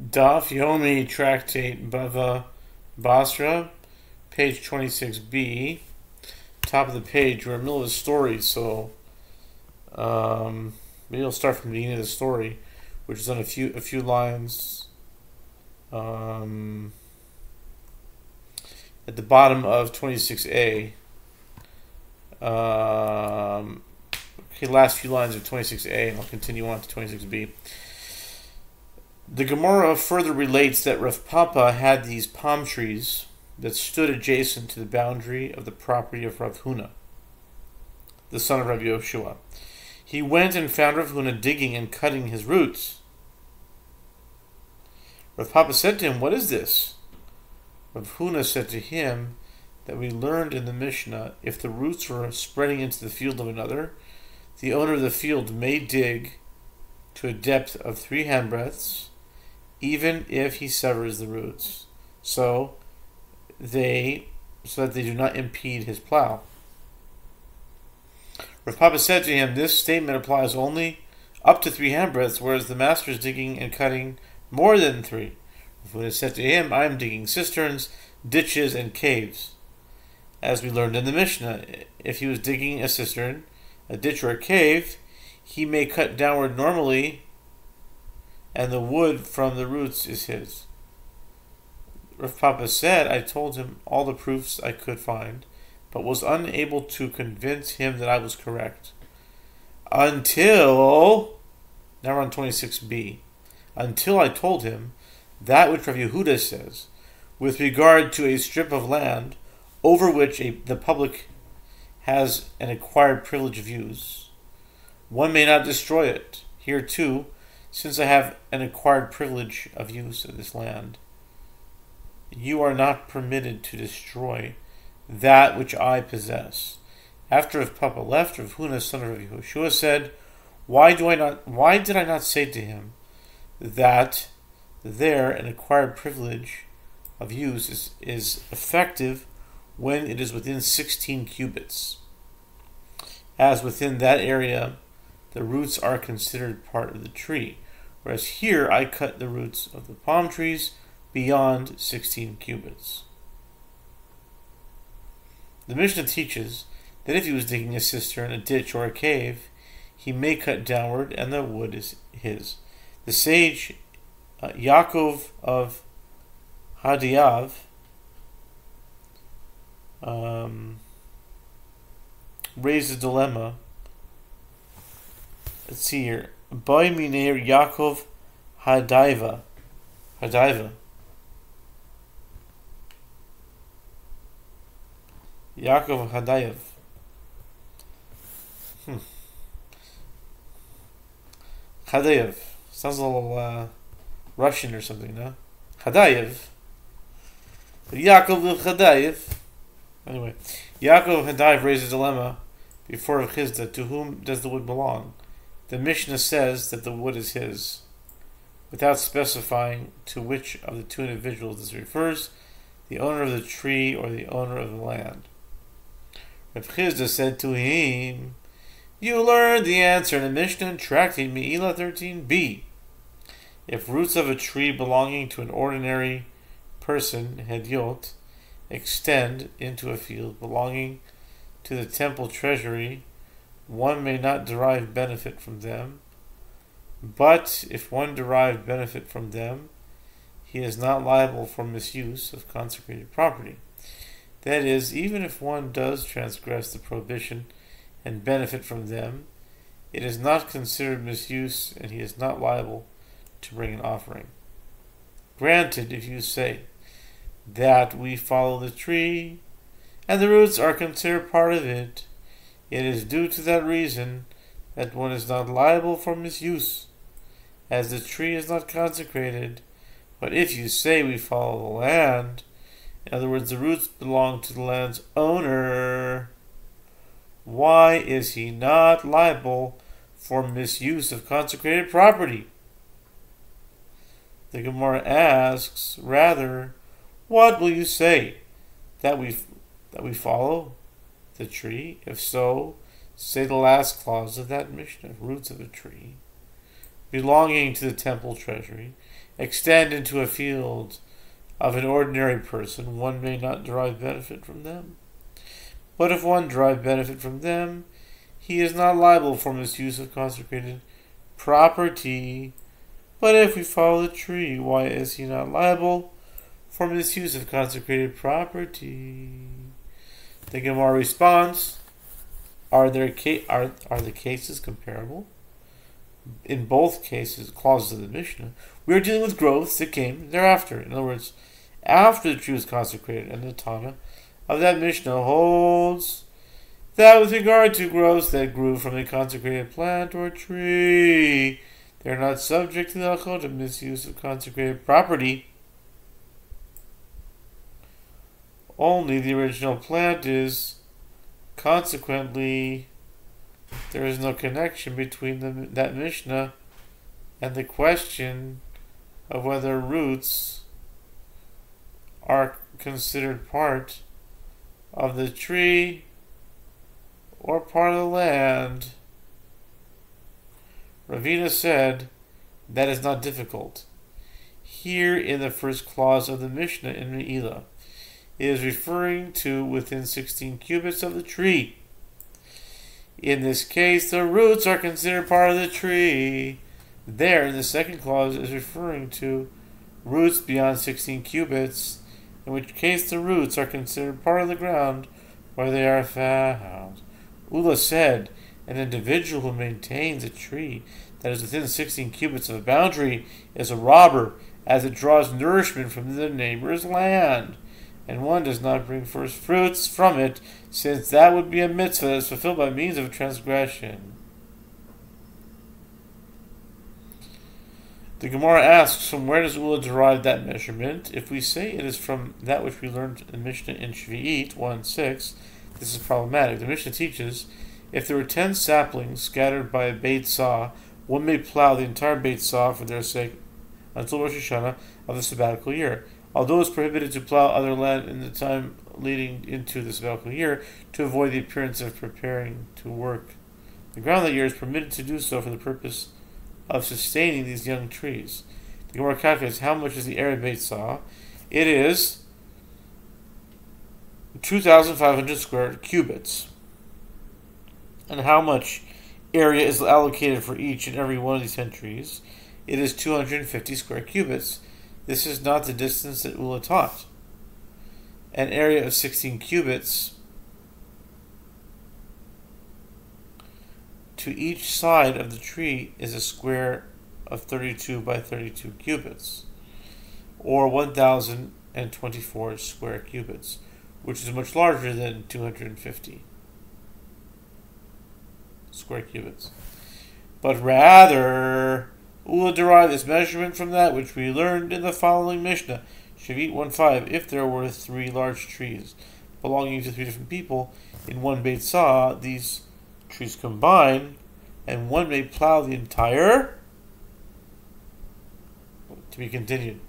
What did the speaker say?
Daf Yomi Tractate Bava Batra, page 26b. Top of the page, we're in the middle of the story, so maybe I'll start from the beginning of the story, which is on a few lines at the bottom of 26a. Okay, last few lines of 26a, and I'll continue on to 26b. The Gemara further relates that Rav Papa had these palm trees that stood adjacent to the boundary of the property of Rav Huna, the son of Rav Yehoshua. He went and found Rav Huna digging and cutting his roots. Rav Papa said to him, "What is this?" Rav Huna said to him that we learned in the Mishnah, if the roots were spreading into the field of another, the owner of the field may dig to a depth of 3 handbreadths, even if he severs the roots, so that they do not impede his plow. Rav Papa said to him, this statement applies only up to 3 handbreadths, whereas the master is digging and cutting more than 3. Rav Huna said to him, I am digging cisterns, ditches, and caves. As we learned in the Mishnah, if he was digging a cistern, a ditch, or a cave, he may cut downward normally, and the wood from the roots is his. Rav Papa said, I told him all the proofs I could find, but was unable to convince him that I was correct. Until, now we're on 26b, until I told him that which Rav Yehuda says, with regard to a strip of land over which the public has an acquired privilege of use. One may not destroy it. Here too, since I have an acquired privilege of use of this land, you are not permitted to destroy that which I possess. After Rav Papa left, Rav Huna, son of Rav Yehoshua, said, Why did I not say to him that there an acquired privilege of use is effective when it is within 16 cubits, as within that area the roots are considered part of the tree, whereas here I cut the roots of the palm trees beyond 16 cubits. The Mishnah teaches that if he was digging a cistern, a ditch, or a cave, he may cut downward and the wood is his. The sage Yaakov of Hadiav raised a dilemma. Let's see here. By Miner Yaakov Hadaiva. Yaakov Hadayev. Hadayev. Sounds a little Russian or something, no? Hadayev. Yaakov Hadayev. Anyway, Yaakov Hadayev raised a dilemma before Rav Chisda. To whom does the wood belong? The Mishnah says that the wood is his, without specifying to which of the 2 individuals this refers, the owner of the tree or the owner of the land. Rav Chisda said to him, You learned the answer in the Mishnah in Tractate Me'ilah 13b. If roots of a tree belonging to an ordinary person, Hediot, extend into a field belonging to the temple treasury, one may not derive benefit from them, but if one derived benefit from them, he is not liable for misuse of consecrated property. That is, even if one does transgress the prohibition and benefit from them, it is not considered misuse and he is not liable to bring an offering. Granted, if you say that we follow the tree and the roots are considered part of it, it is due to that reason that one is not liable for misuse, as the tree is not consecrated. But if you say we follow the land, in other words, the roots belong to the land's owner, why is he not liable for misuse of consecrated property? The Gemara asks, rather, what will you say? That we follow the tree? If so, say the last clause of that Mishnah, roots of a tree belonging to the temple treasury, extend into a field of an ordinary person, one may not derive benefit from them. But if one derive benefit from them, he is not liable for misuse of consecrated property. But if we follow the tree, why is he not liable for misuse of consecrated property? The Gemara responds, are the cases comparable? In both cases, clauses of the Mishnah, we are dealing with growths that came thereafter. In other words, after the tree was consecrated, and the Tana of that Mishnah holds that with regard to growths that grew from a consecrated plant or tree, they are not subject to the halachot of misuse of consecrated property. Only the original plant is. Consequently, there is no connection between that Mishnah and the question of whether roots are considered part of the tree or part of the land. Ravina said, that is not difficult. Here in the first clause of the Mishnah in Me'ilah, it is referring to within 16 cubits of the tree. In this case, the roots are considered part of the tree. There, in the second clause, is referring to roots beyond 16 cubits, in which case the roots are considered part of the ground where they are found. Ula said, an individual who maintains a tree that is within 16 cubits of a boundary is a robber, as it draws nourishment from the neighbor's land, and one does not bring first fruits from it, since that would be a mitzvah that is fulfilled by means of transgression. The Gemara asks, from where does Ula derive that measurement? If we say it is from that which we learned in Mishnah in Shvi'it 1:6, this is problematic. The Mishnah teaches, if there were 10 saplings scattered by a beit saw, one may plow the entire beit saw for their sake until Rosh Hashanah of the sabbatical year. Although it is prohibited to plow other land in the time leading into the sabbatical year to avoid the appearance of preparing to work the ground that year, is permitted to do so for the purpose of sustaining these young trees. The Gemara calculates how much is the area of beit saw. It is 2,500 square cubits. And how much area is allocated for each and every one of these 10 trees? It is 250 square cubits. This is not the distance that Ula taught. An area of 16 cubits to each side of the tree is a square of 32 by 32 cubits, or 1,024 square cubits, which is much larger than 250 square cubits. But rather, Ula derived this measurement from that which we learned in the following Mishnah, Shavit 1:5. If there were 3 large trees belonging to 3 different people in one beit saw, these trees combine, and one may plow the entire. To be continued.